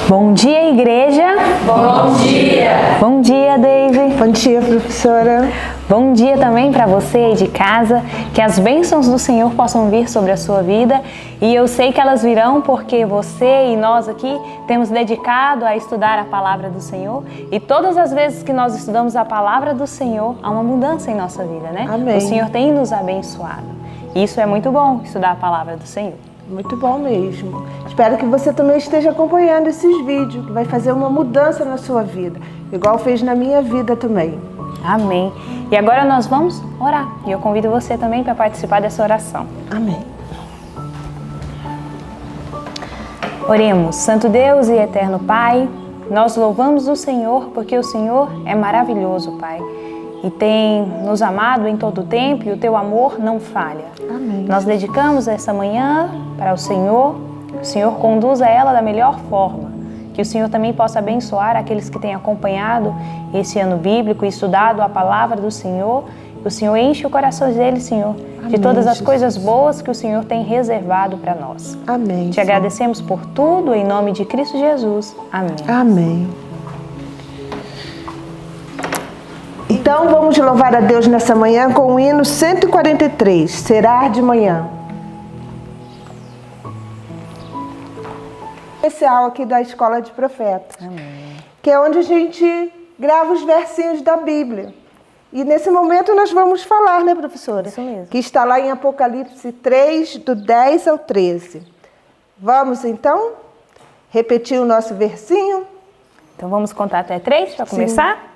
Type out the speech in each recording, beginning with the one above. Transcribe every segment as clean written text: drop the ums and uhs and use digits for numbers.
Bom dia, igreja. Bom dia. Bom dia, Daisy. Bom dia, professora. Bom dia também para você aí de casa. Que as bênçãos do Senhor possam vir sobre a sua vida. E eu sei que elas virão porque você e nós aqui temos dedicado a estudar a palavra do Senhor. E todas as vezes que nós estudamos a palavra do Senhor, há uma mudança em nossa vida, né? Amém. O Senhor tem nos abençoado. E isso é muito bom, estudar a palavra do Senhor. Muito bom mesmo. Espero que você também esteja acompanhando esses vídeos, que vai fazer uma mudança na sua vida, igual fez na minha vida também. Amém. E agora nós vamos orar. E eu convido você também para participar dessa oração. Amém. Oremos. Santo Deus e eterno Pai, nós louvamos o Senhor porque o Senhor é maravilhoso, Pai. E tem nos amado em todo o tempo e o teu amor não falha. Amém. Nós dedicamos essa manhã para o Senhor conduza ela da melhor forma. Que o Senhor também possa abençoar aqueles que têm acompanhado esse ano bíblico e estudado a palavra do Senhor. Que o Senhor enche o coração deles, Senhor, Amém, de todas as Jesus. coisas boas que o Senhor tem reservado para nós. Amém. Te agradecemos por tudo, em nome de Cristo Jesus. Amém. Amém. Então vamos louvar a Deus nessa manhã com o hino 143, Será de Manhã. Especial aqui da Escola de Profetas. Amém. Que é onde a gente grava os versinhos da Bíblia. E nesse momento nós vamos falar, né, professora? Isso mesmo. Que está lá em Apocalipse 3, do 10 ao 13. Vamos então repetir o nosso versinho? Então vamos contar até 3 para começar?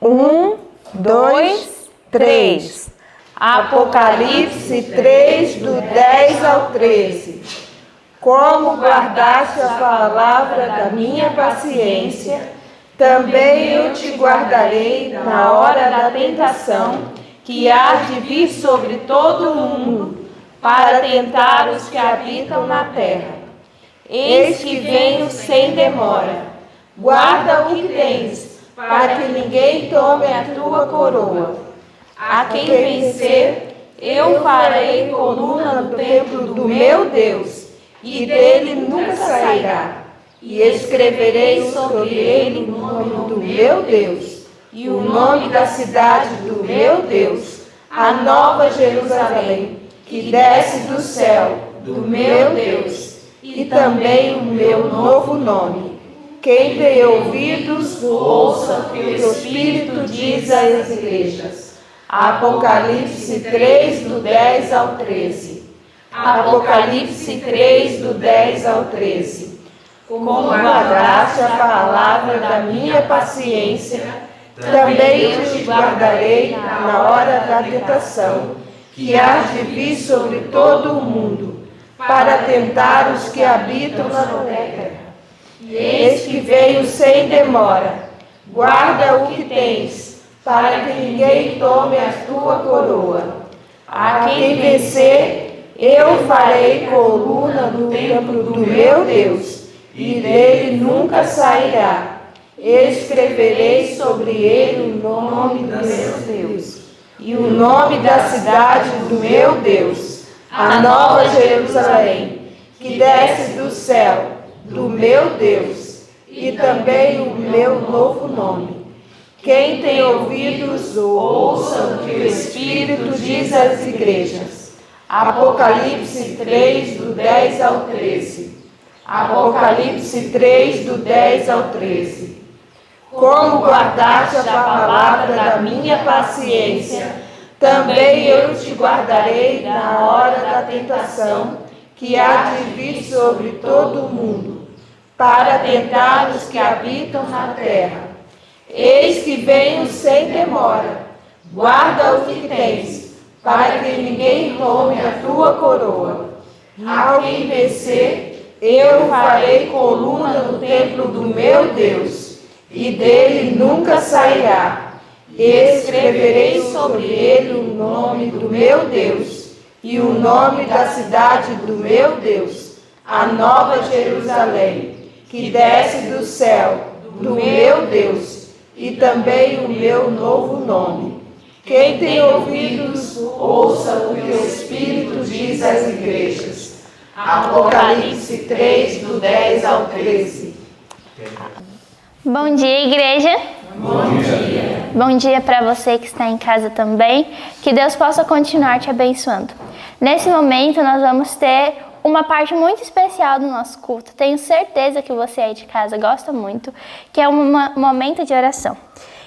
1, 2, 3. Apocalipse 3, do 10 ao 13. Como guardaste a palavra da minha paciência, também eu te guardarei na hora da tentação, que há de vir sobre todo o mundo, para tentar os que habitam na terra. Eis que venho sem demora. Guarda o que tens, para que ninguém tome a tua coroa. A quem vencer, eu farei coluna no templo do meu Deus, e dele nunca sairá. E escreverei sobre ele o nome do meu Deus, e o nome da cidade do meu Deus, a nova Jerusalém, que desce do céu, do meu Deus, e também o meu novo nome. Quem tem ouvidos, ouça o que o Espírito diz às igrejas. Apocalipse 3, do 10 ao 13. Apocalipse 3, do 10 ao 13. Como guardaste a palavra da minha paciência, também eu te guardarei na hora da tentação, que há de vir sobre todo o mundo, para tentar os que habitam na terra. Eis que veio sem demora. Guarda o que tens, para que ninguém tome a tua coroa. A quem vencer, eu farei coluna no templo do meu Deus, e dele nunca sairá. Escreverei sobre ele o nome do meu Deus, e o nome da cidade do meu Deus, a nova Jerusalém, que desce do céu, do meu Deus, e também o meu novo nome. Quem tem ouvidos, ouça o que o Espírito diz às igrejas. Apocalipse 3, do 10 ao 13. Apocalipse 3, do 10 ao 13. Como guardaste a palavra da minha paciência, também eu te guardarei na hora da tentação, que há de vir sobre todo o mundo, para tentar os que habitam na terra. Eis que venho sem demora. Guarda o que tens, para que ninguém tome a tua coroa. Ao quem vencer, eu farei coluna no templo do meu Deus, e dele nunca sairá. Escreverei sobre ele o nome do meu Deus, e o nome da cidade do meu Deus, a nova Jerusalém, que desce do céu, do meu Deus, e também o meu novo nome. Quem tem ouvidos, ouça o que o Espírito diz às igrejas. Apocalipse 3, do 10 ao 13. Bom dia, igreja. Bom dia. Bom dia para você que está em casa também. Que Deus possa continuar te abençoando. Nesse momento, nós vamos ter uma parte muito especial do nosso culto. Tenho certeza que você aí de casa gosta muito, que é um momento de oração.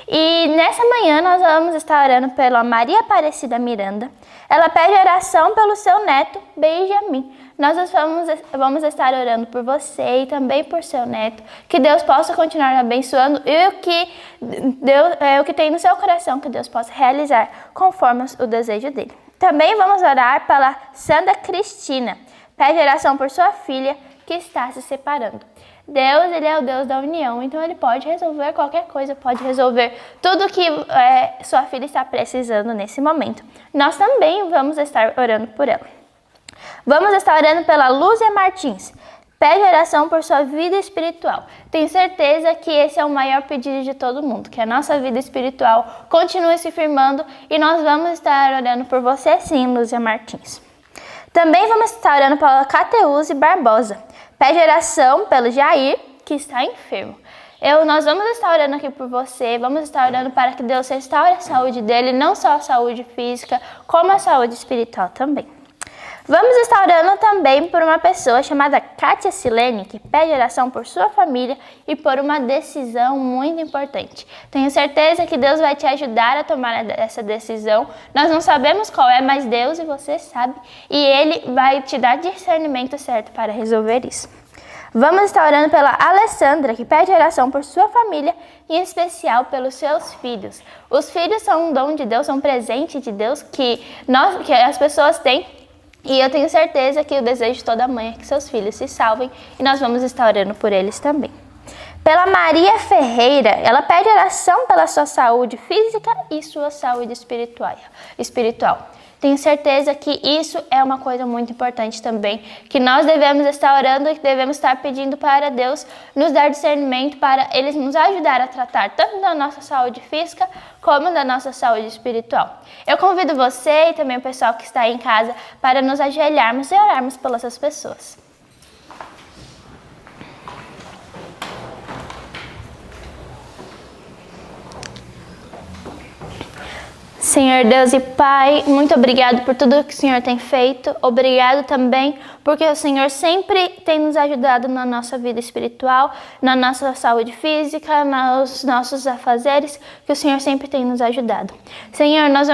E nessa manhã nós vamos estar orando pela Maria Aparecida Miranda. Ela pede oração pelo seu neto, Benjamin. Nós vamos estar orando por você e também por seu neto. Que Deus possa continuar abençoando e o que tem no seu coração, que Deus possa realizar conforme o desejo dele. Também vamos orar pela Sandra Cristina. Pede oração por sua filha que está se separando. Deus, Ele é o Deus da união, então Ele pode resolver qualquer coisa, pode resolver tudo que sua filha está precisando nesse momento. Nós também vamos estar orando por ela. Vamos estar orando pela Lúcia Martins. Pede oração por sua vida espiritual. Tenho certeza que esse é o maior pedido de todo mundo, que a nossa vida espiritual continue se firmando e nós vamos estar orando por você sim, Lúcia Martins. Também vamos estar orando pela Cateuze Barbosa. Pede oração pelo Jair, que está enfermo. Nós vamos estar orando aqui por você, vamos estar orando para que Deus restaure a saúde dele, não só a saúde física, como a saúde espiritual também. Vamos estar orando também por uma pessoa chamada Kátia Silene, que pede oração por sua família e por uma decisão muito importante. Tenho certeza que Deus vai te ajudar a tomar essa decisão. Nós não sabemos qual é, mas Deus e você sabe. E Ele vai te dar discernimento certo para resolver isso. Vamos estar orando pela Alessandra, que pede oração por sua família e em especial pelos seus filhos. Os filhos são um dom de Deus, são um presente de Deus que as pessoas têm. E eu tenho certeza que o desejo de toda mãe é que seus filhos se salvem e nós vamos estar orando por eles também. Pela Maria Ferreira, ela pede oração pela sua saúde física e sua saúde espiritual. Tenho certeza que isso é uma coisa muito importante também, que nós devemos estar orando e devemos estar pedindo para Deus nos dar discernimento para Ele nos ajudar a tratar tanto da nossa saúde física como da nossa saúde espiritual. Eu convido você e também o pessoal que está aí em casa para nos ajoelharmos e orarmos pelas essas pessoas. Senhor Deus e Pai, muito obrigado por tudo que o Senhor tem feito. Obrigado também porque o Senhor sempre tem nos ajudado na nossa vida espiritual, na nossa saúde física, nos nossos afazeres, que o Senhor sempre tem nos ajudado. Senhor, nós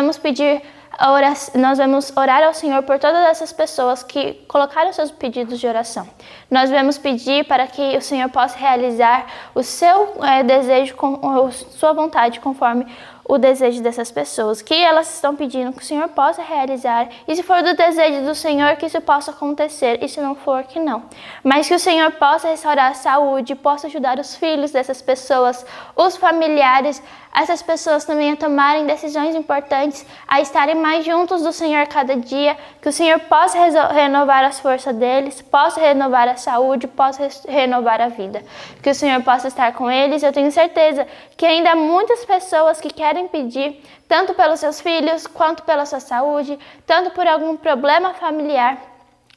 vamos orar ao Senhor por todas essas pessoas que colocaram seus pedidos de oração. Nós vamos pedir para que o Senhor possa realizar o seu desejo, a sua vontade conforme o desejo dessas pessoas, que elas estão pedindo que o Senhor possa realizar, e se for do desejo do Senhor, que isso possa acontecer, e se não for, que não. Mas que o Senhor possa restaurar a saúde, possa ajudar os filhos dessas pessoas, os familiares, essas pessoas também a tomarem decisões importantes, a estarem mais juntos do Senhor cada dia, que o Senhor possa renovar as forças deles, possa renovar a saúde, possa renovar a vida. Que o Senhor possa estar com eles. Eu tenho certeza que ainda há muitas pessoas que querem pedir, tanto pelos seus filhos, quanto pela sua saúde, tanto por algum problema familiar.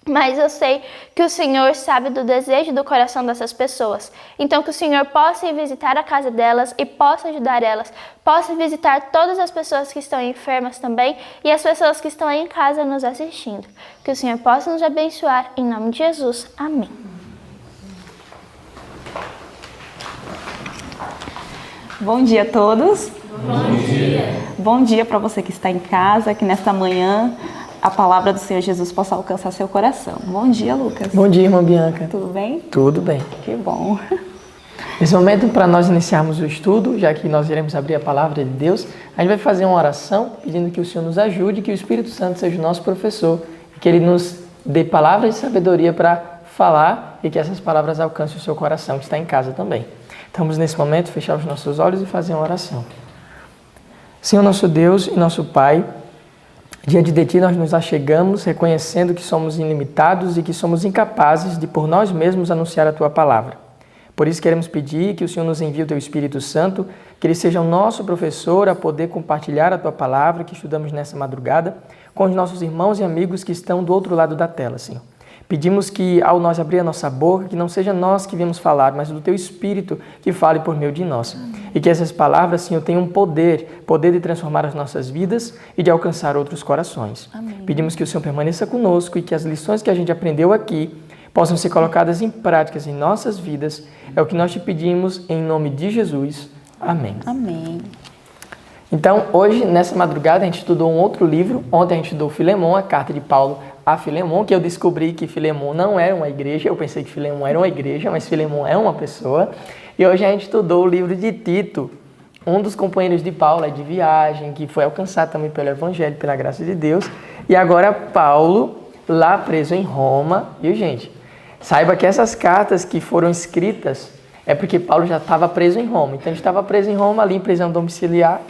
Mas eu sei que o Senhor sabe do desejo do coração dessas pessoas. Então que o Senhor possa ir visitar a casa delas e possa ajudar elas. Possa visitar todas as pessoas que estão enfermas também e as pessoas que estão aí em casa nos assistindo. Que o Senhor possa nos abençoar. Em nome de Jesus. Amém. Bom dia a todos. Bom dia. Bom dia para você que está em casa, que nesta manhã a palavra do Senhor Jesus possa alcançar seu coração. Bom dia, Lucas. Bom dia, irmã Bianca. Tudo bem? Tudo bem. Que bom. Nesse momento, para nós iniciarmos o estudo, já que nós iremos abrir a palavra de Deus, a gente vai fazer uma oração pedindo que o Senhor nos ajude, que o Espírito Santo seja o nosso professor, e que Ele nos dê palavras de sabedoria para falar e que essas palavras alcancem o seu coração, que está em casa também. Vamos, nesse momento, fechar os nossos olhos e fazer uma oração. Senhor, nosso Deus e nosso Pai, diante de Ti nós nos achegamos reconhecendo que somos ilimitados e que somos incapazes de por nós mesmos anunciar a Tua palavra. Por isso queremos pedir que o Senhor nos envie o Teu Espírito Santo, que Ele seja o nosso professor a poder compartilhar a Tua palavra que estudamos nessa madrugada com os nossos irmãos e amigos que estão do outro lado da tela, Senhor. Pedimos que, ao nós abrir a nossa boca, que não seja nós que viemos falar, mas do Teu Espírito que fale por meio de nós. E que essas palavras, Senhor, tenham poder de transformar as nossas vidas e de alcançar outros corações. Amém. Pedimos que o Senhor permaneça conosco e que as lições que a gente aprendeu aqui possam ser colocadas em práticas em nossas vidas. É o que nós te pedimos em nome de Jesus. Amém. Amém. Então, hoje, nessa madrugada, a gente estudou um outro livro. Ontem a gente estudou Filemon, a carta de Paulo a Filemon, que eu descobri que Filemon não era uma igreja. Eu pensei que Filemon era uma igreja, mas Filemon é uma pessoa. E hoje a gente estudou o livro de Tito, um dos companheiros de Paulo de viagem, que foi alcançado também pelo Evangelho, pela graça de Deus. E agora Paulo, lá preso em Roma. E, gente, saiba que essas cartas que foram escritas é porque Paulo já estava preso em Roma. Então, ele estava preso em Roma, ali em prisão domiciliar.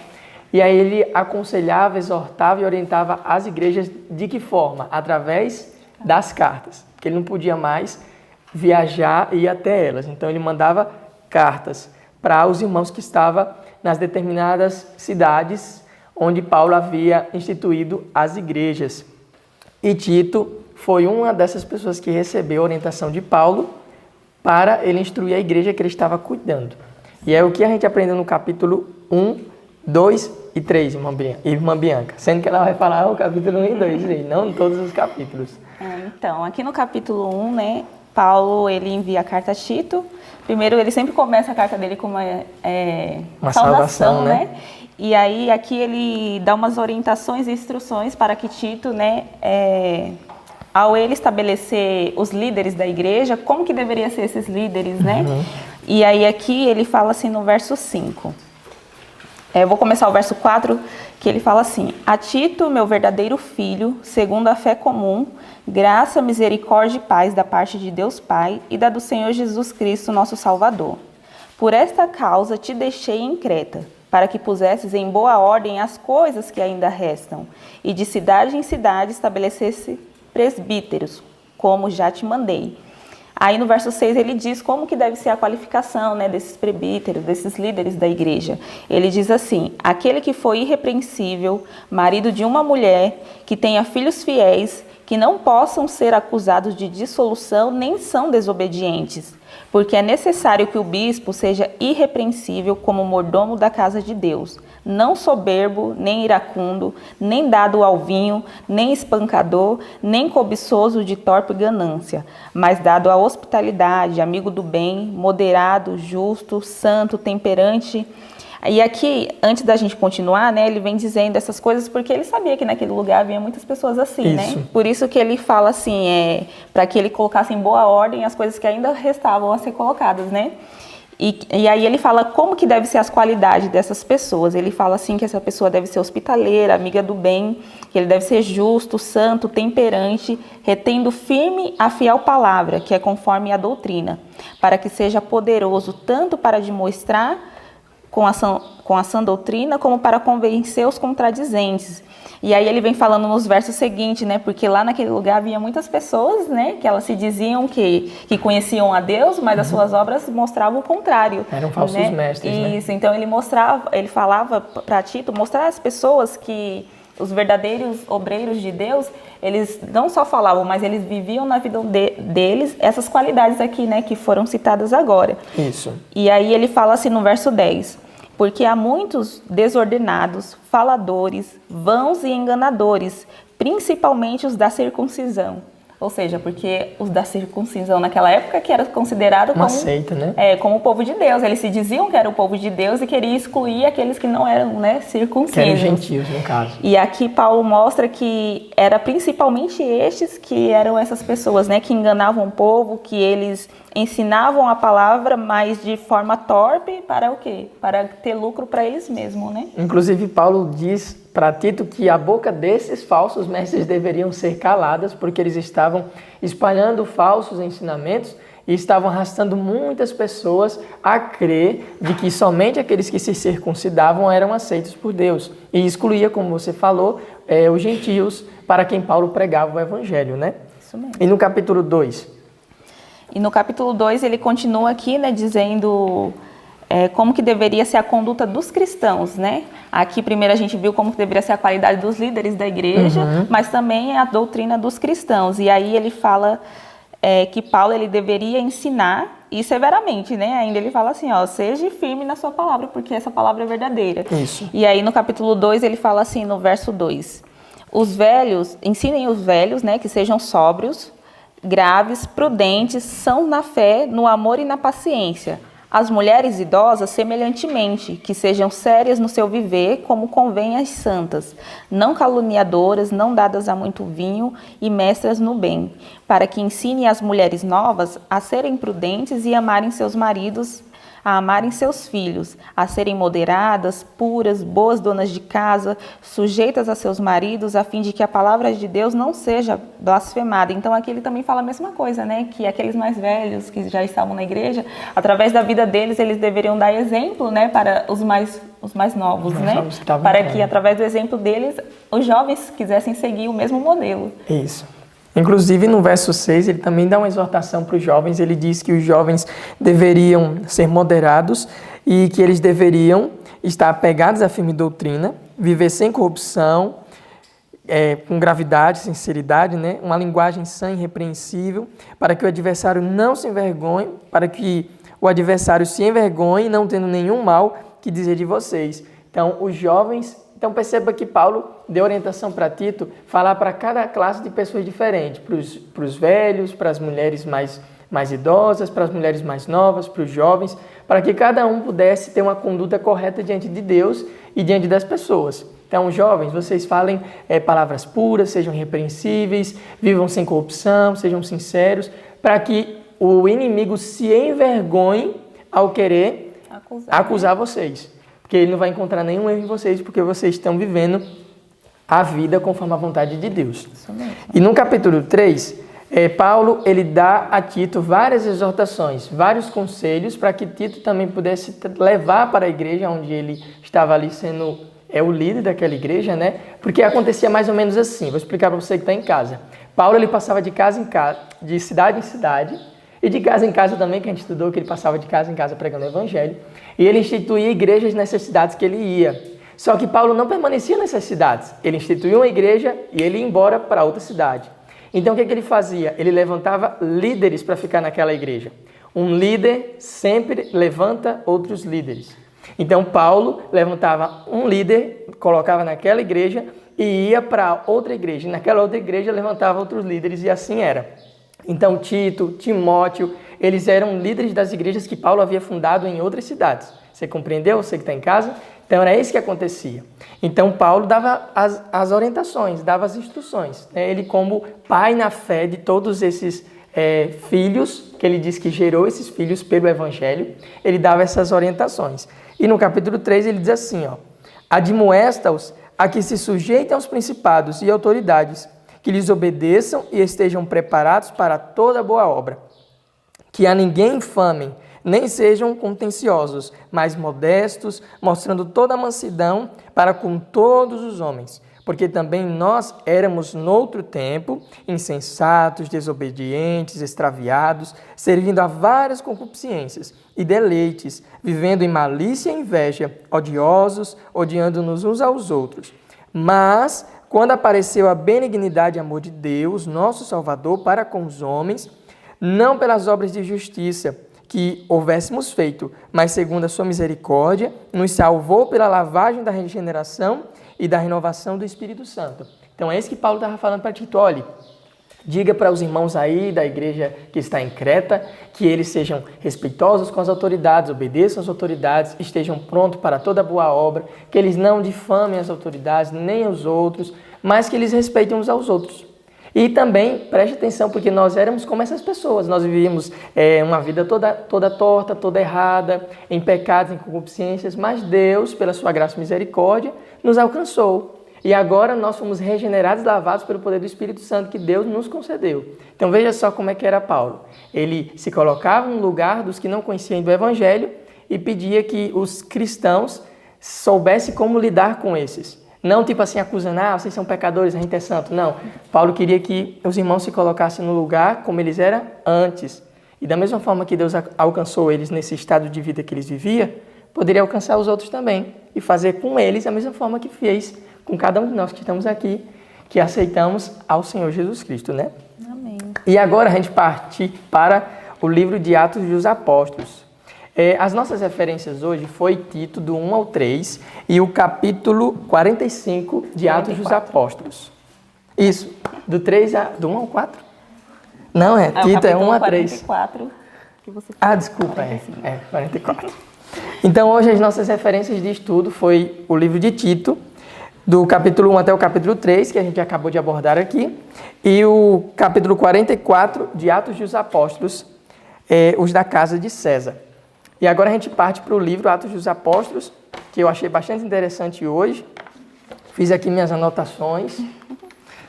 E aí ele aconselhava, exortava e orientava as igrejas de que forma? Através das cartas. Porque ele não podia mais viajar e ir até elas. Então ele mandava cartas para os irmãos que estavam nas determinadas cidades onde Paulo havia instituído as igrejas. E Tito foi uma dessas pessoas que recebeu a orientação de Paulo para ele instruir a igreja que ele estava cuidando. E é o que a gente aprendeu no capítulo 1, 2 e 3, irmã Bianca. Sendo que ela vai falar o capítulo 1 e 2, não todos os capítulos. Então, aqui no capítulo 1, né, Paulo, ele envia a carta a Tito. Primeiro, ele sempre começa a carta dele com uma saudação, né? E aí, aqui ele dá umas orientações e instruções para que Tito, né, ao ele estabelecer os líderes da igreja, como que deveria ser esses líderes, né? E aí, aqui ele fala assim no verso 5. Eu vou começar o verso 4, que ele fala assim: a Tito, meu verdadeiro filho, segundo a fé comum, graça, misericórdia e paz da parte de Deus Pai e da do Senhor Jesus Cristo, nosso Salvador. Por esta causa te deixei em Creta, para que pusesses em boa ordem as coisas que ainda restam, e de cidade em cidade estabelecesse presbíteros, como já te mandei. Aí no verso 6 ele diz como que deve ser a qualificação, né, desses presbíteros, desses líderes da igreja. Ele diz assim: aquele que foi irrepreensível, marido de uma mulher, que tenha filhos fiéis, que não possam ser acusados de dissolução, nem são desobedientes. Porque é necessário que o bispo seja irrepreensível como mordomo da casa de Deus, não soberbo, nem iracundo, nem dado ao vinho, nem espancador, nem cobiçoso de torpe ganância, mas dado à hospitalidade, amigo do bem, moderado, justo, santo, temperante. E aqui, antes da gente continuar, né, ele vem dizendo essas coisas porque ele sabia que naquele lugar havia muitas pessoas assim, né? Por isso que ele fala assim, para que ele colocasse em boa ordem as coisas que ainda restavam a ser colocadas, né? E aí ele fala como que deve ser as qualidades dessas pessoas. Ele fala assim que essa pessoa deve ser hospitaleira, amiga do bem, que ele deve ser justo, santo, temperante, retendo firme a fiel palavra, que é conforme a doutrina, para que seja poderoso tanto para demonstrar com a sã doutrina, como para convencer os contradizentes. E aí ele vem falando nos versos seguintes, né? Porque lá naquele lugar havia muitas pessoas, né? Que elas se diziam que conheciam a Deus, mas as suas obras mostravam o contrário. Eram falsos mestres, né? Isso, então ele falava para Tito, mostrar às pessoas que os verdadeiros obreiros de Deus, eles não só falavam, mas eles viviam na vida deles essas qualidades aqui, né? Que foram citadas agora. Isso. E aí ele fala assim no verso 10... porque há muitos desordenados, faladores, vãos e enganadores, principalmente os da circuncisão. Ou seja, porque os da circuncisão naquela época que era considerado como seita, né? Como o povo de Deus. Eles se diziam que era o povo de Deus e queriam excluir aqueles que não eram, né, circuncisos. Que eram gentios, no caso. E aqui Paulo mostra que era principalmente estes que eram essas pessoas, né, que enganavam o povo, que eles ensinavam a palavra, mas de forma torpe, para o quê? Para ter lucro para eles mesmos, né? Inclusive, Paulo diz para Tito que a boca desses falsos mestres deveriam ser caladas, porque eles estavam espalhando falsos ensinamentos e estavam arrastando muitas pessoas a crer de que somente aqueles que se circuncidavam eram aceitos por Deus. E excluía, como você falou, os gentios para quem Paulo pregava o evangelho, né? Isso mesmo. E no capítulo 2? E no capítulo 2 ele continua aqui, né, dizendo como que deveria ser a conduta dos cristãos, né? Aqui primeiro a gente viu como que deveria ser a qualidade dos líderes da igreja, mas também a doutrina dos cristãos. E aí ele fala que Paulo ele deveria ensinar e severamente, né? Ainda ele fala assim, ó, seja firme na sua palavra, porque essa palavra é verdadeira. Isso. E aí no capítulo 2 ele fala assim, no verso 2, ensinem os velhos, né, que sejam sóbrios, graves, prudentes, sãos na fé, no amor e na paciência. As mulheres idosas, semelhantemente, que sejam sérias no seu viver, como convém às santas, não caluniadoras, não dadas a muito vinho e mestras no bem, para que ensine as mulheres novas a serem prudentes e amarem seus maridos, a amarem seus filhos, a serem moderadas, puras, boas donas de casa, sujeitas a seus maridos, a fim de que a palavra de Deus não seja blasfemada. Então aqui ele também fala a mesma coisa, né? Que aqueles mais velhos que já estavam na igreja, através da vida deles, eles deveriam dar exemplo, né? Para os mais novos, né? Para que através do exemplo deles, os jovens quisessem seguir o mesmo modelo. Isso. Inclusive, no verso 6, ele também dá uma exortação para os jovens. Ele diz que os jovens deveriam ser moderados e que eles deveriam estar apegados à firme doutrina, viver sem corrupção, com gravidade, sinceridade, né? Uma linguagem sã e irrepreensível, para que o adversário não se envergonhe, para que o adversário se envergonhe, não tendo nenhum mal que dizer de vocês. Então, os jovens... Então perceba que Paulo deu orientação para Tito falar para cada classe de pessoas diferentes, para os velhos, para as mulheres mais idosas, para as mulheres mais novas, para os jovens, para que cada um pudesse ter uma conduta correta diante de Deus e diante das pessoas. Então, jovens, vocês falem palavras puras, sejam irrepreensíveis, vivam sem corrupção, sejam sinceros, para que o inimigo se envergonhe ao querer acusar vocês. Porque ele não vai encontrar nenhum erro em vocês, porque vocês estão vivendo a vida conforme a vontade de Deus. Isso mesmo. E no capítulo 3, Paulo ele dá a Tito várias exortações, vários conselhos, para que Tito também pudesse levar para a igreja, onde ele estava ali sendo o líder daquela igreja, né? Porque acontecia mais ou menos assim, vou explicar para você que está em casa. Paulo ele passava de casa em casa, de cidade em cidade, e de casa em casa também, que a gente estudou, que ele passava de casa em casa pregando o evangelho. E ele instituía igrejas nessas cidades que ele ia. Só que Paulo não permanecia nessas cidades. Ele instituía uma igreja e ele ia embora para outra cidade. Então o que ele fazia? Ele levantava líderes para ficar naquela igreja. Um líder sempre levanta outros líderes. Então Paulo levantava um líder, colocava naquela igreja e ia para outra igreja. E naquela outra igreja levantava outros líderes e assim era. Então Tito, Timóteo, eles eram líderes das igrejas que Paulo havia fundado em outras cidades. Você compreendeu? Você que está em casa? Então era isso que acontecia. Então Paulo dava as orientações, dava as instruções. Ele como pai na fé de todos esses filhos, que ele diz que gerou esses filhos pelo evangelho, ele dava essas orientações. E no capítulo 3 ele diz assim, admoesta-os a que se sujeitem aos principados e autoridades, que lhes obedeçam e estejam preparados para toda boa obra. Que a ninguém infamem, nem sejam contenciosos, mas modestos, mostrando toda a mansidão para com todos os homens. Porque também nós éramos noutro tempo, insensatos, desobedientes, extraviados, servindo a várias concupiscências e deleites, vivendo em malícia e inveja, odiosos, odiando-nos uns aos outros. Mas... quando apareceu a benignidade e amor de Deus, nosso Salvador, para com os homens, não pelas obras de justiça que houvéssemos feito, mas segundo a sua misericórdia, nos salvou pela lavagem da regeneração e da renovação do Espírito Santo. Então é isso que Paulo estava falando para Tito. Olha, diga para os irmãos aí da igreja que está em Creta que eles sejam respeitosos com as autoridades, obedeçam às autoridades, estejam prontos para toda boa obra, que eles não difamem as autoridades, nem os outros, mas que eles respeitem uns aos outros. E também, preste atenção, porque nós éramos como essas pessoas, nós vivíamos uma vida toda torta, toda errada, em pecados, em concupiscências, mas Deus, pela sua graça e misericórdia, nos alcançou. E agora nós fomos regenerados e lavados pelo poder do Espírito Santo que Deus nos concedeu. Então veja só como é que era Paulo. Ele se colocava no lugar dos que não conheciam do Evangelho e pedia que os cristãos soubessem como lidar com esses. Não tipo assim acusando, vocês são pecadores, a gente é santo. Não. Paulo queria que os irmãos se colocassem no lugar como eles eram antes. E da mesma forma que Deus alcançou eles nesse estado de vida que eles viviam, poderia alcançar os outros também e fazer com eles a mesma forma que fez com cada um de nós que estamos aqui, que aceitamos ao Senhor Jesus Cristo, né? Amém. Amém. E agora a gente parte para o livro de Atos dos Apóstolos. As nossas referências hoje foi Tito, do 1 ao 3, e o capítulo 45 de Atos dos Apóstolos. Isso, do 1 ao 4? Não, Tito é 1 a 3. 44, que você falou. Desculpa, 44. Então, hoje as nossas referências de estudo foi o livro de Tito, do capítulo 1 até o capítulo 3, que a gente acabou de abordar aqui, e o capítulo 44 de Atos dos Apóstolos, os da casa de César. E agora a gente parte para o livro Atos dos Apóstolos, que eu achei bastante interessante hoje. Fiz aqui minhas anotações.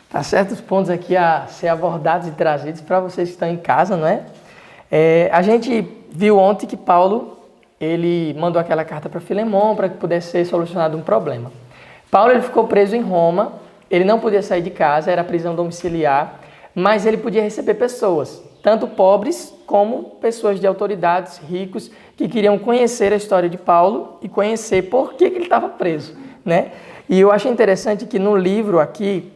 Tá certos pontos aqui a ser abordados e trazidos para vocês que estão em casa, não é? A gente viu ontem que Paulo, ele mandou aquela carta para Filemon para que pudesse ser solucionado um problema. Paulo ele ficou preso em Roma, ele não podia sair de casa, era prisão domiciliar, mas ele podia receber pessoas, tanto pobres como pessoas de autoridades, ricos, que queriam conhecer a história de Paulo e conhecer por que ele estava preso, né? E eu achei interessante que no livro aqui,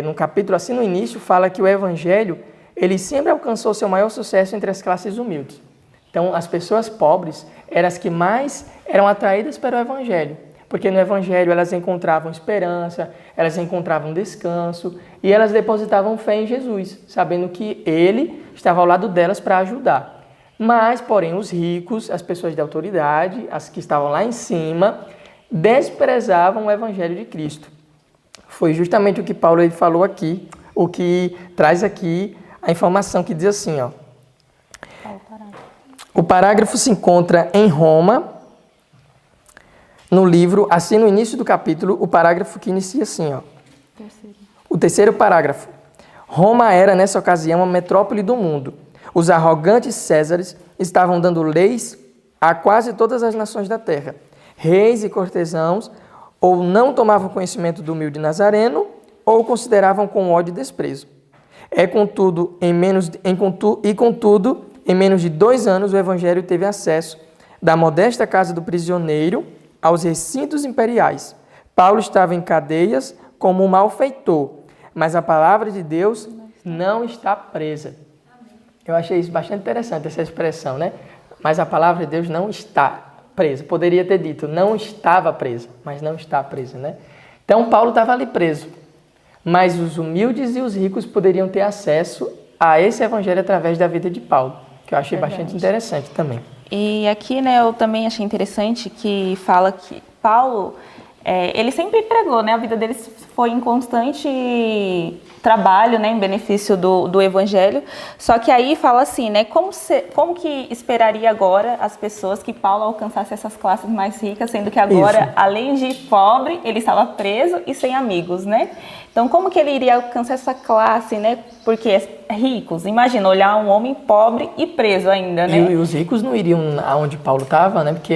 no capítulo assim no início, fala que o evangelho, ele sempre alcançou seu maior sucesso entre as classes humildes. Então, as pessoas pobres eram as que mais eram atraídas para o evangelho, porque no evangelho elas encontravam esperança, elas encontravam descanso e elas depositavam fé em Jesus, sabendo que ele estava ao lado delas para ajudar. Mas, porém, os ricos, as pessoas de autoridade, as que estavam lá em cima, desprezavam o evangelho de Cristo. Foi justamente o que Paulo ele falou aqui, o que traz aqui a informação que diz assim, ó. O parágrafo se encontra em Roma, no livro, assim no início do capítulo, o parágrafo que inicia assim, ó. O terceiro parágrafo. Roma era, nessa ocasião, a metrópole do mundo. Os arrogantes Césares estavam dando leis a quase todas as nações da terra. Reis e cortesãos ou não tomavam conhecimento do humilde Nazareno ou consideravam com ódio e desprezo. Contudo, em menos de 2 anos, o evangelho teve acesso da modesta casa do prisioneiro aos recintos imperiais. Paulo estava em cadeias como um malfeitor, mas a palavra de Deus não está presa. Eu achei isso bastante interessante, essa expressão, né? Mas a palavra de Deus não está presa. Poderia ter dito, não estava presa, mas não está presa, né? Então, Paulo estava ali preso, mas os humildes e os ricos poderiam ter acesso a esse evangelho através da vida de Paulo, que eu achei bastante interessante também. E aqui, né, eu também achei interessante que fala que Paulo, ele sempre pregou, né, a vida dele foi em constante trabalho, né, em benefício do evangelho, só que aí fala assim, né, como que esperaria agora as pessoas que Paulo alcançasse essas classes mais ricas, sendo que agora, além de pobre, ele estava preso e sem amigos, né? Então, como que ele iria alcançar essa classe, né? Porque ricos, imagina, olhar um homem pobre e preso ainda, né? E os ricos não iriam aonde Paulo estava, né? Porque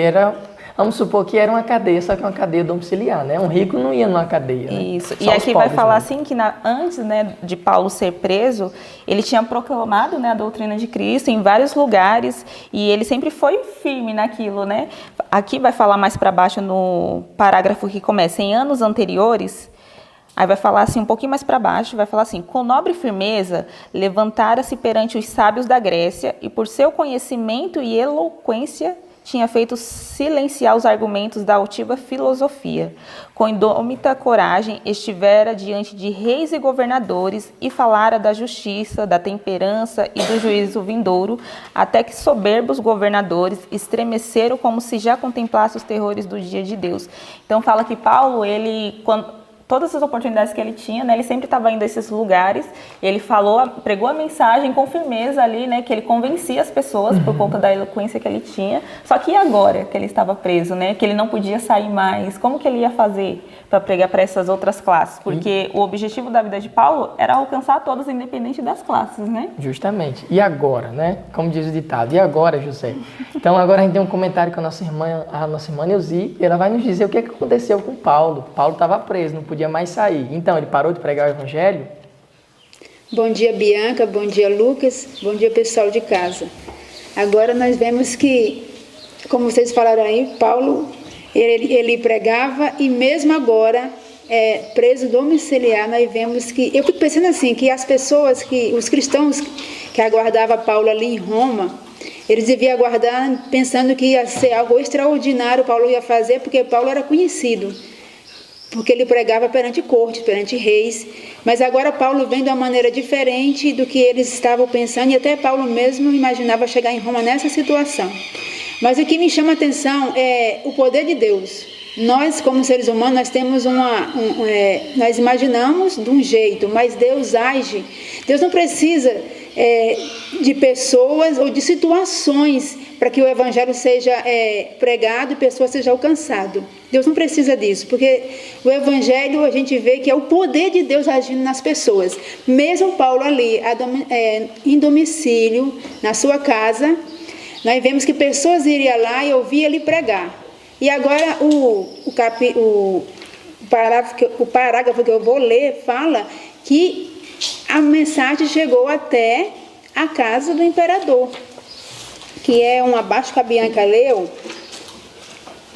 vamos supor que era uma cadeia, só que uma cadeia domiciliar, né? Um rico não ia numa cadeia, né? Isso, Só e aqui vai falar mesmo. assim que antes, né, de Paulo ser preso, ele tinha proclamado, né, a doutrina de Cristo em vários lugares e ele sempre foi firme naquilo, né? Aqui vai falar mais para baixo no parágrafo que começa, em anos anteriores. Aí vai falar assim, um pouquinho mais para baixo, vai falar assim, com nobre firmeza, levantara-se perante os sábios da Grécia e por seu conhecimento e eloquência tinha feito silenciar os argumentos da altiva filosofia. Com indômita coragem estivera diante de reis e governadores e falara da justiça, da temperança e do juízo vindouro, até que soberbos governadores estremeceram como se já contemplassem os terrores do dia de Deus. Então fala que Paulo, todas as oportunidades que ele tinha, né, ele sempre estava indo a esses lugares, ele pregou a mensagem com firmeza ali, né, que ele convencia as pessoas por conta da eloquência que ele tinha, só que agora que ele estava preso, né, que ele não podia sair mais, como que ele ia fazer para pregar para essas outras classes? Porque o objetivo da vida de Paulo era alcançar todos, independente das classes, né? Justamente. E agora, né? Como diz o ditado, e agora, José? Então agora a gente tem um comentário com a nossa irmã Neuzi, e ela vai nos dizer o que aconteceu com Paulo. Paulo estava preso, não podia mais sair. Então, ele parou de pregar o evangelho? Bom dia, Bianca. Bom dia, Lucas. Bom dia, pessoal de casa. Agora nós vemos que, como vocês falaram aí, Paulo, ele pregava e mesmo agora preso domiciliar, nós vemos que, eu fico pensando assim, que as pessoas, os cristãos que aguardavam Paulo ali em Roma, eles deviam aguardar pensando que ia ser algo extraordinário Paulo ia fazer, porque Paulo era conhecido, porque ele pregava perante cortes, perante reis, mas agora Paulo vem de uma maneira diferente do que eles estavam pensando, e até Paulo mesmo imaginava chegar em Roma nessa situação. Mas o que me chama a atenção é o poder de Deus. Nós, como seres humanos, nós temos nós imaginamos de um jeito, mas Deus age. Deus não precisa de pessoas ou de situações para que o evangelho seja pregado e pessoa seja alcançado. Deus não precisa disso, porque o evangelho a gente vê que é o poder de Deus agindo nas pessoas. Mesmo Paulo ali, em domicílio, na sua casa, nós vemos que pessoas iriam lá e ouviam ele pregar. E agora o parágrafo que eu vou ler fala que a mensagem chegou até a casa do imperador, que é um abaixo que a Bianca leu,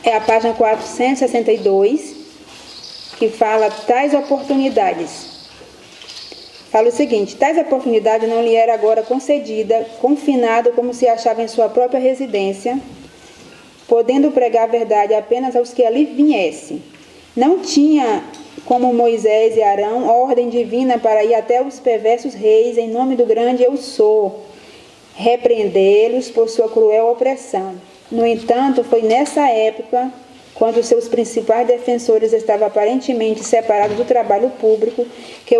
é a página 462, que fala tais oportunidades. Fala o seguinte: tais oportunidades não lhe era agora concedida, confinado como se achava em sua própria residência, podendo pregar a verdade apenas aos que ali viessem. Não tinha, como Moisés e Arão, ordem divina para ir até os perversos reis em nome do grande Eu Sou, repreendê-los por sua cruel opressão. No entanto, foi nessa época, quando seus principais defensores estavam aparentemente separados do trabalho público, que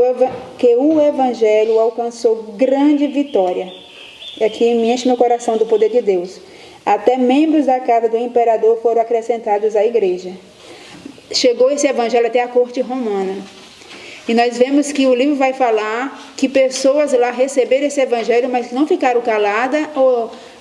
o Evangelho alcançou grande vitória. E aqui me enche meu coração do poder de Deus. Até membros da casa do imperador foram acrescentados à igreja. Chegou esse evangelho até a corte romana. E nós vemos que o livro vai falar que pessoas lá receberam esse evangelho, mas não ficaram caladas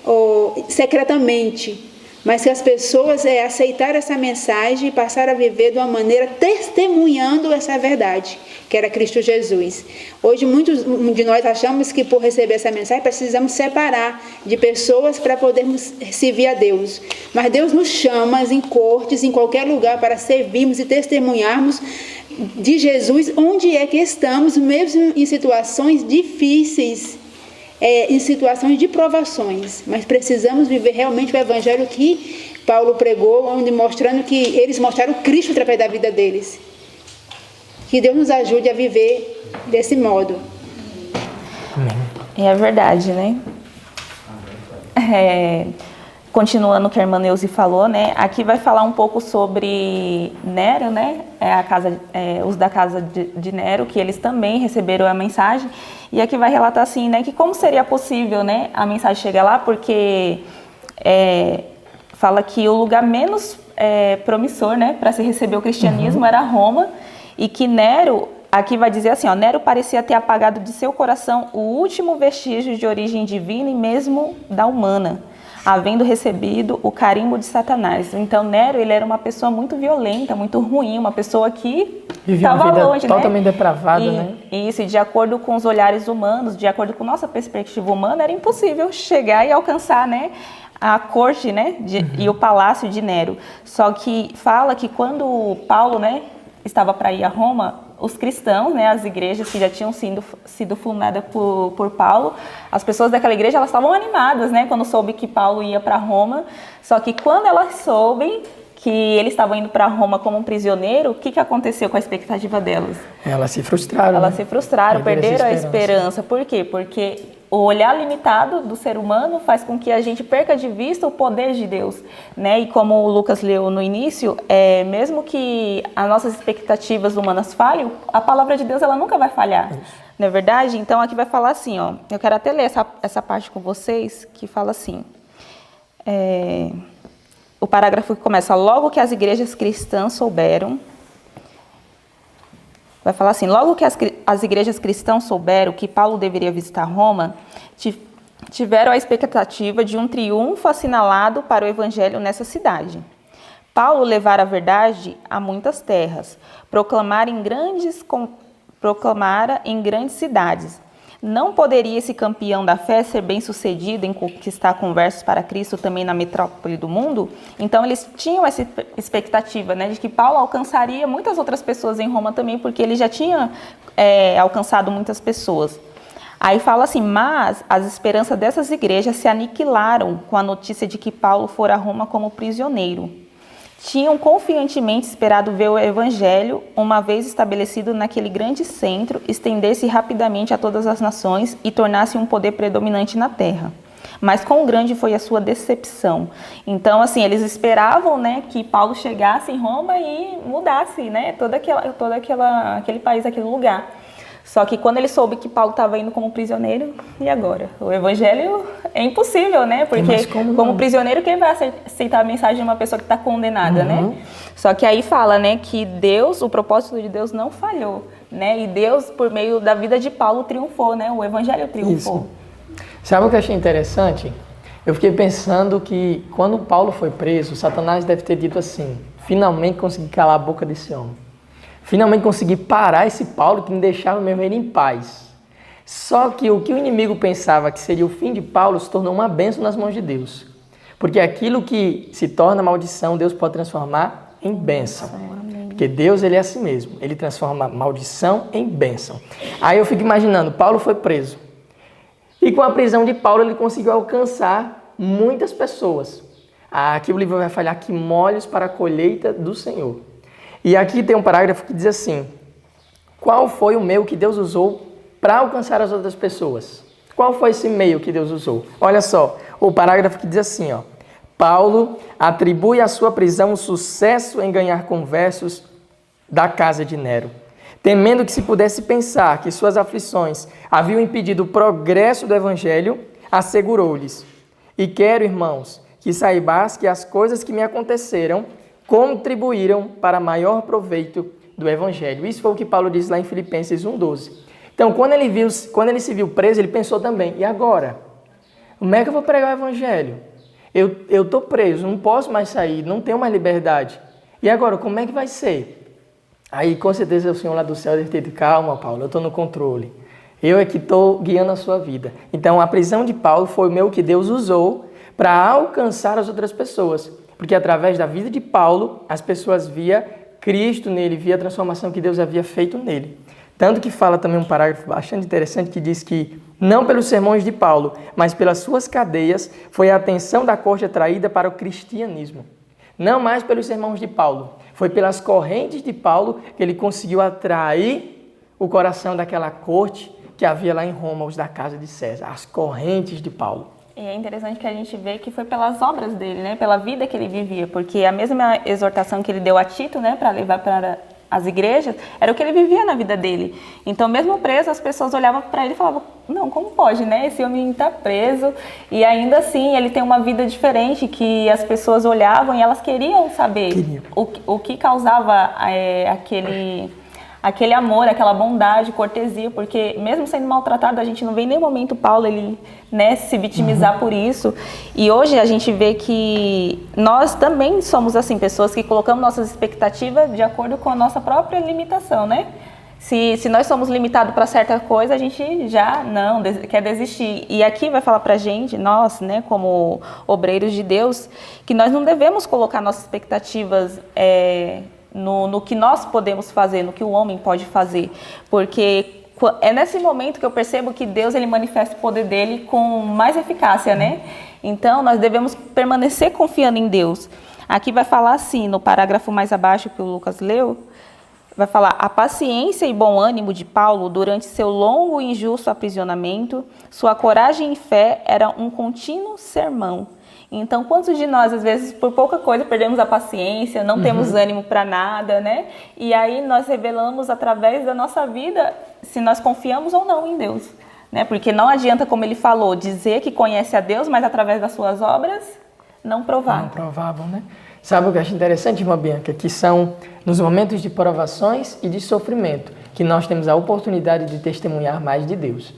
ou secretamente, mas que as pessoas aceitaram essa mensagem e passaram a viver de uma maneira testemunhando essa verdade, que era Cristo Jesus. Hoje muitos de nós achamos que por receber essa mensagem precisamos separar de pessoas para podermos servir a Deus. Mas Deus nos chama em cortes, em qualquer lugar, para servirmos e testemunharmos de Jesus onde é que estamos, mesmo em situações difíceis, em situações de provações, mas precisamos viver realmente o evangelho que Paulo pregou, onde mostrando que eles mostraram Cristo através da vida deles. Que Deus nos ajude a viver desse modo. É verdade, né? Continuando o que a irmã Neuzi falou, né? Aqui vai falar um pouco sobre Nero, né? Os da casa de Nero, que eles também receberam a mensagem. E aqui vai relatar assim, né? Que como seria possível, né? A mensagem chegar lá, porque fala que o lugar menos promissor, né? Para se receber o cristianismo era Roma. E que Nero, aqui vai dizer assim, ó, Nero parecia ter apagado de seu coração o último vestígio de origem divina e mesmo da humana, havendo recebido o carimbo de Satanás. Então, Nero, ele era uma pessoa muito violenta, muito ruim, uma pessoa que estava longe, totalmente depravada, né? Isso, e de acordo com os olhares humanos, de acordo com nossa perspectiva humana, era impossível chegar e alcançar, né, a corte, né, e o palácio de Nero. Só que fala que quando Paulo, né, estava para ir a Roma, os cristãos, né, as igrejas que já tinham sido fundadas por Paulo, as pessoas daquela igreja, elas estavam animadas, né, quando soube que Paulo ia para Roma. Só que quando elas soubem que ele estava indo para Roma como um prisioneiro, o que aconteceu com a expectativa delas? Elas se frustraram. Elas se frustraram, perderam a esperança. Por quê? Porque o olhar limitado do ser humano faz com que a gente perca de vista o poder de Deus, né? E como o Lucas leu no início, mesmo que as nossas expectativas humanas falhem, a palavra de Deus ela nunca vai falhar, não é verdade? Então aqui vai falar assim, ó, eu quero até ler essa parte com vocês, que fala assim, o parágrafo que começa, logo que as igrejas cristãs souberam, vai falar assim, logo que as igrejas cristãs souberam que Paulo deveria visitar Roma, tiveram a expectativa de um triunfo assinalado para o evangelho nessa cidade. Paulo levara a verdade a muitas terras, proclamara em grandes cidades, Não poderia esse campeão da fé ser bem-sucedido em conquistar conversos para Cristo também na metrópole do mundo? Então, eles tinham essa expectativa, né, de que Paulo alcançaria muitas outras pessoas em Roma também, porque ele já tinha alcançado muitas pessoas. Aí fala assim, mas as esperanças dessas igrejas se aniquilaram com a notícia de que Paulo fora a Roma como prisioneiro. Tinham confiantemente esperado ver o evangelho, uma vez estabelecido naquele grande centro, estender-se rapidamente a todas as nações e tornar-se um poder predominante na terra. Mas quão grande foi a sua decepção. Então, assim, eles esperavam, né, que Paulo chegasse em Roma e mudasse, né, aquele país, aquele lugar. Só que quando ele soube que Paulo estava indo como prisioneiro, e agora? O evangelho é impossível, né? Porque como prisioneiro, quem vai aceitar a mensagem de uma pessoa que está condenada, né? Só que aí fala, né, que Deus, o propósito de Deus não falhou, né? E Deus, por meio da vida de Paulo, triunfou, né? O evangelho triunfou. Isso. Sabe o que eu achei interessante? Eu fiquei pensando que quando Paulo foi preso, Satanás deve ter dito assim, finalmente consegui calar a boca desse homem. Finalmente consegui parar esse Paulo que não deixava mesmo ele em paz. Só que o inimigo pensava que seria o fim de Paulo se tornou uma bênção nas mãos de Deus. Porque aquilo que se torna maldição, Deus pode transformar em bênção. Porque Deus, ele é assim mesmo. Ele transforma maldição em bênção. Aí eu fico imaginando, Paulo foi preso. E com a prisão de Paulo, ele conseguiu alcançar muitas pessoas. Aqui o livro vai falar que molhos para a colheita do Senhor. E aqui tem um parágrafo que diz assim, qual foi o meio que Deus usou para alcançar as outras pessoas? Qual foi esse meio que Deus usou? Olha só, o parágrafo que diz assim, ó, Paulo atribui à sua prisão o sucesso em ganhar conversos da casa de Nero. Temendo que se pudesse pensar que suas aflições haviam impedido o progresso do evangelho, assegurou-lhes, e quero, irmãos, que saibais que as coisas que me aconteceram contribuíram para maior proveito do evangelho. Isso foi o que Paulo disse lá em Filipenses 1:12. Então, quando ele se viu preso, ele pensou também, e agora? Como é que eu vou pregar o evangelho? Eu estou preso, não posso mais sair, não tenho mais liberdade. E agora, como é que vai ser? Aí, com certeza, o Senhor lá do céu deve ter dito, calma, Paulo, eu estou no controle. Eu é que estou guiando a sua vida. Então, a prisão de Paulo foi o meio que Deus usou para alcançar as outras pessoas. Porque através da vida de Paulo, as pessoas via Cristo nele, via a transformação que Deus havia feito nele. Tanto que fala também um parágrafo bastante interessante que diz que não pelos sermões de Paulo, mas pelas suas cadeias, foi a atenção da corte atraída para o cristianismo. Não mais pelos sermões de Paulo, foi pelas correntes de Paulo que ele conseguiu atrair o coração daquela corte que havia lá em Roma, os da casa de César, as correntes de Paulo. E é interessante que a gente vê que foi pelas obras dele, né? Pela vida que ele vivia, porque a mesma exortação que ele deu a Tito, né, para levar para as igrejas, era o que ele vivia na vida dele. Então, mesmo preso, as pessoas olhavam para ele e falavam, não, como pode, né? Esse homem está preso e ainda assim ele tem uma vida diferente que as pessoas olhavam e elas queriam saber o que causava aquele amor, aquela bondade, cortesia, porque mesmo sendo maltratado, a gente não vê em nenhum momento Paulo ele, né, se vitimizar por isso. E hoje a gente vê que nós também somos assim, pessoas que colocamos nossas expectativas de acordo com a nossa própria limitação, né? Se nós somos limitados para certa coisa, a gente já não quer desistir. E aqui vai falar para a gente, nós, né, como obreiros de Deus, que nós não devemos colocar nossas expectativas no que nós podemos fazer, no que o homem pode fazer, porque é nesse momento que eu percebo que Deus ele manifesta o poder dele com mais eficácia, né? Então, nós devemos permanecer confiando em Deus. Aqui vai falar assim, no parágrafo mais abaixo que o Lucas leu, vai falar, a paciência e bom ânimo de Paulo durante seu longo e injusto aprisionamento, sua coragem e fé eram um contínuo sermão. Então, quantos de nós, às vezes, por pouca coisa, perdemos a paciência, não temos ânimo para nada, né? E aí nós revelamos através da nossa vida se nós confiamos ou não em Deus, né? Porque não adianta, como ele falou, dizer que conhece a Deus, mas através das suas obras, não provar. Não provavam, né? Sabe o que eu acho interessante, irmã Bianca? Que são nos momentos de provações e de sofrimento que nós temos a oportunidade de testemunhar mais de Deus.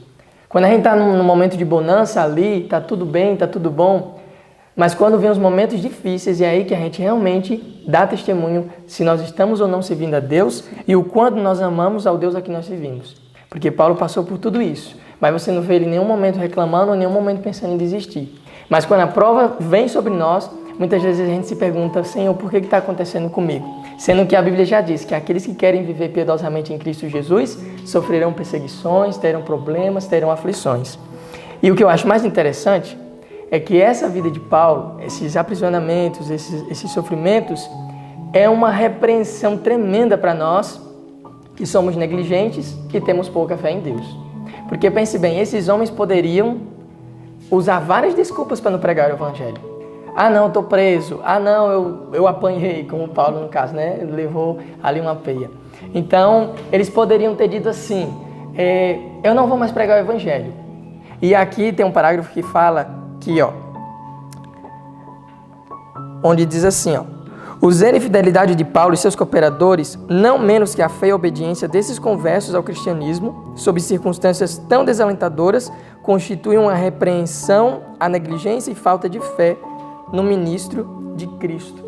Quando a gente está num momento de bonança ali, está tudo bem, está tudo bom, mas quando vem os momentos difíceis, é aí que a gente realmente dá testemunho se nós estamos ou não servindo a Deus e o quanto nós amamos ao Deus a que nós servimos. Porque Paulo passou por tudo isso. mas você não vê ele em nenhum momento reclamando ou em nenhum momento pensando em desistir. Mas quando a prova vem sobre nós, muitas vezes a gente se pergunta, Senhor, por que está acontecendo comigo? Sendo que a Bíblia já diz que aqueles que querem viver piedosamente em Cristo Jesus sofrerão perseguições, terão problemas, terão aflições. E o que eu acho mais interessante é que essa vida de Paulo, esses aprisionamentos, esses sofrimentos, é uma repreensão tremenda para nós que somos negligentes e temos pouca fé em Deus. Porque pense bem, esses homens poderiam usar várias desculpas para não pregar o Evangelho. Ah, não, eu estou preso. Ah, não, eu apanhei, como Paulo no caso, né? Ele levou ali uma peia. Então, eles poderiam ter dito assim, eu não vou mais pregar o Evangelho. E aqui tem um parágrafo que fala que, onde diz assim, o zelo e fidelidade de Paulo e seus cooperadores, não menos que a fé e a obediência desses conversos ao cristianismo, sob circunstâncias tão desalentadoras, constituem uma repreensão à negligência e falta de fé no ministro de Cristo.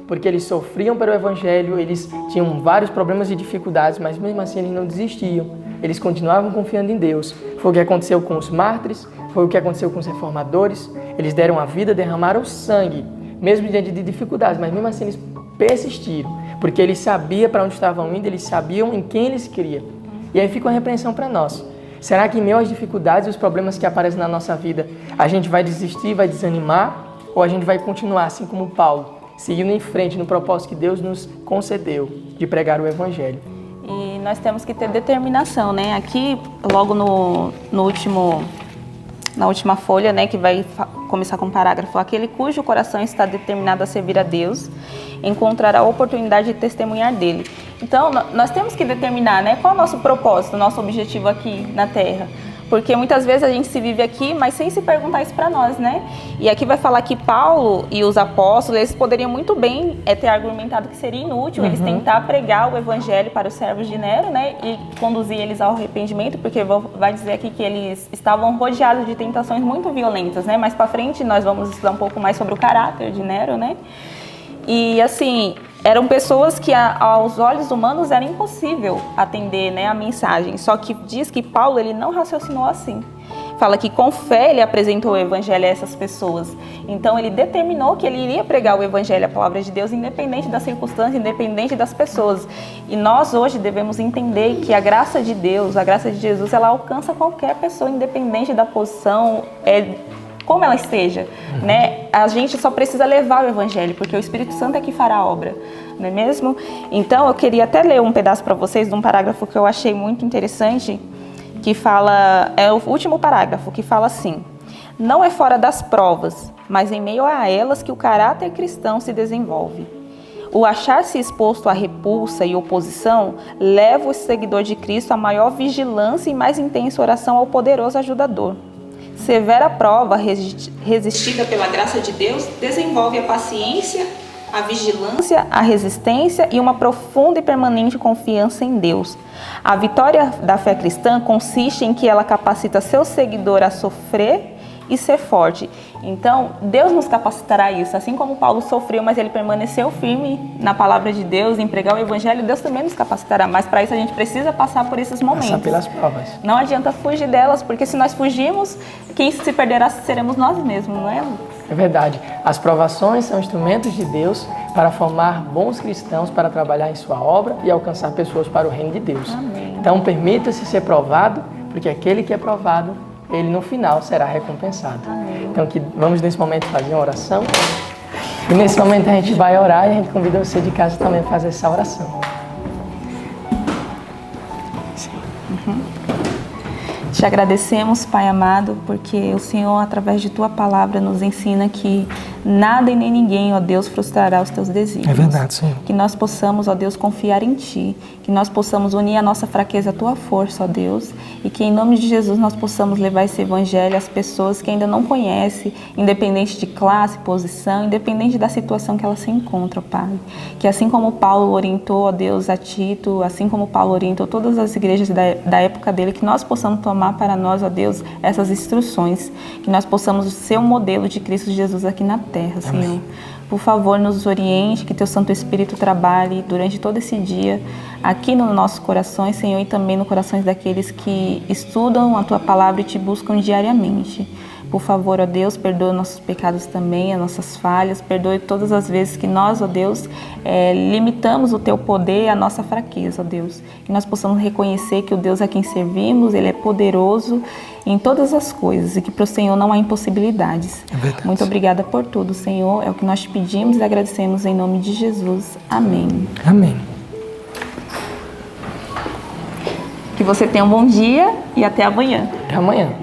Porque eles sofriam pelo Evangelho, eles tinham vários problemas e dificuldades, mas mesmo assim eles não desistiam. Eles continuavam confiando em Deus. Foi o que aconteceu com os mártires, foi o que aconteceu com os reformadores. Eles deram a vida, derramaram sangue, mesmo diante de dificuldades, mas mesmo assim eles persistiram, porque eles sabiam para onde estavam indo, eles sabiam em quem eles criam. E aí fica uma repreensão para nós. Será que em meio às dificuldades e os problemas que aparecem na nossa vida, a gente vai desistir, vai desanimar, ou a gente vai continuar assim como Paulo, seguindo em frente no propósito que Deus nos concedeu de pregar o Evangelho? E nós temos que ter determinação, né? Aqui, logo na última folha, né, que vai começar com um parágrafo, aquele cujo coração está determinado a servir a Deus, encontrará a oportunidade de testemunhar dele. Então, nós temos que determinar, né, qual é o nosso propósito, o nosso objetivo aqui na Terra. Porque muitas vezes a gente se vive aqui, mas sem se perguntar isso para nós, né? E aqui vai falar que Paulo e os apóstolos, eles poderiam muito bem ter argumentado que seria inútil eles tentar pregar o evangelho para os servos de Nero, né? E conduzir eles ao arrependimento, porque vai dizer aqui que eles estavam rodeados de tentações muito violentas, né? Mais para frente nós vamos estudar um pouco mais sobre o caráter de Nero, né? E assim, eram pessoas que aos olhos humanos era impossível atender, né, a mensagem. Só que diz que Paulo ele não raciocinou assim. Fala que com fé ele apresentou o evangelho a essas pessoas. Então ele determinou que ele iria pregar o evangelho, a palavra de Deus, independente das circunstâncias, independente das pessoas. E nós hoje devemos entender que a graça de Deus, a graça de Jesus, ela alcança qualquer pessoa, independente da posição, como ela esteja, né? A gente só precisa levar o evangelho, porque o Espírito Santo é que fará a obra, não é mesmo? Então, eu queria até ler um pedaço para vocês de um parágrafo que eu achei muito interessante, que fala, é o último parágrafo, que fala assim: não é fora das provas, mas em meio a elas que o caráter cristão se desenvolve. O achar-se exposto à repulsa e oposição leva o seguidor de Cristo a maior vigilância e mais intensa oração ao poderoso ajudador. Severa prova resistida pela graça de Deus desenvolve a paciência, a vigilância, a resistência e uma profunda e permanente confiança em Deus. A vitória da fé cristã consiste em que ela capacita seu seguidor a sofrer e ser forte. Então, Deus nos capacitará a isso. Assim como Paulo sofreu, mas ele permaneceu firme na palavra de Deus, em pregar o evangelho, Deus também nos capacitará. Mas para isso a gente precisa passar por esses momentos. Passar pelas provas. Não adianta fugir delas, porque se nós fugirmos, quem se perderá seremos nós mesmos, não é, Lucas? É verdade. As provações são instrumentos de Deus para formar bons cristãos, para trabalhar em sua obra e alcançar pessoas para o reino de Deus. Amém. Então, permita-se ser provado, porque aquele que é provado, ele no final será recompensado. Amém. Então, vamos nesse momento fazer uma oração. E nesse momento a gente vai orar e a gente convida você de casa também a fazer essa oração. Te agradecemos, Pai amado, porque o Senhor, através de Tua palavra, nos ensina que nada e nem ninguém, ó Deus, frustrará os Teus desígnios. É verdade, Senhor. Que nós possamos, ó Deus, confiar em Ti, que nós possamos unir a nossa fraqueza à Tua força, ó Deus, e que em nome de Jesus nós possamos levar esse evangelho às pessoas que ainda não conhecem, independente de classe, posição, independente da situação que elas se encontram, Pai. Que assim como Paulo orientou, ó Deus, a Tito, assim como Paulo orientou todas as igrejas da época dele, que nós possamos tomar derramar para nós, ó Deus, essas instruções, que nós possamos ser um modelo de Cristo Jesus aqui na terra, Senhor. Amém. Por favor, nos oriente, que Teu Santo Espírito trabalhe durante todo esse dia aqui nos nossos corações, Senhor, e também nos corações daqueles que estudam a Tua Palavra e Te buscam diariamente. Por favor, ó Deus, perdoe nossos pecados também, as nossas falhas, perdoe todas as vezes que nós, ó Deus, limitamos o Teu poder e a nossa fraqueza, ó Deus. Que nós possamos reconhecer que o Deus a quem servimos, Ele é poderoso em todas as coisas e que para o Senhor não há impossibilidades. É muito obrigada por tudo, Senhor. É o que nós te pedimos e agradecemos em nome de Jesus. Amém. Amém. Que você tenha um bom dia e até amanhã. Até amanhã.